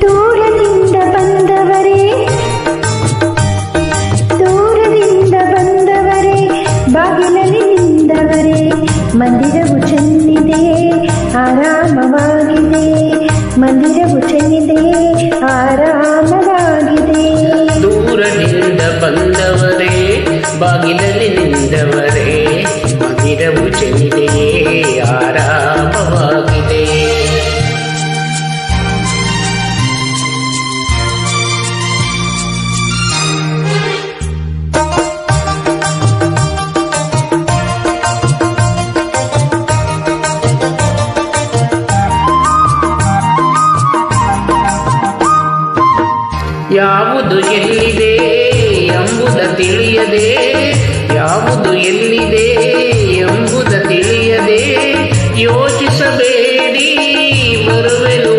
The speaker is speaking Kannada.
ದೂರದಿಂದ ಬಂದವರೇ ಬಾಗಿಲಲ್ಲಿ ನಿಂದವರೇ, ಮಂದಿರವು ಚೆನ್ನಿದೆ ಆರಾಮವಾಗಿದೆ, ಮಂದಿರವು ಚೆನ್ನಿದೆ ಆರಾಮವಾಗಿದೆ. ದೂರದಿಂದ ಬಂದವರೇ, ಬಾಗಿಲಲ್ಲಿ ನಿಂದವರೇ, ಮಂದಿರವು ಚೆನ್ನಿದೆಯೇ ಆರಾಮವಾಗಿದೆ. ಯಾವುದು ಎಲ್ಲಿದೆ ಎಂಬುದ ತಿಳಿಯದೆ, ಯಾವುದು ಎಲ್ಲಿದೆ ಎಂಬುದ ತಿಳಿಯದೆ ಯೋಚಿಸಬೇಡಿ, ಬರುವೆನು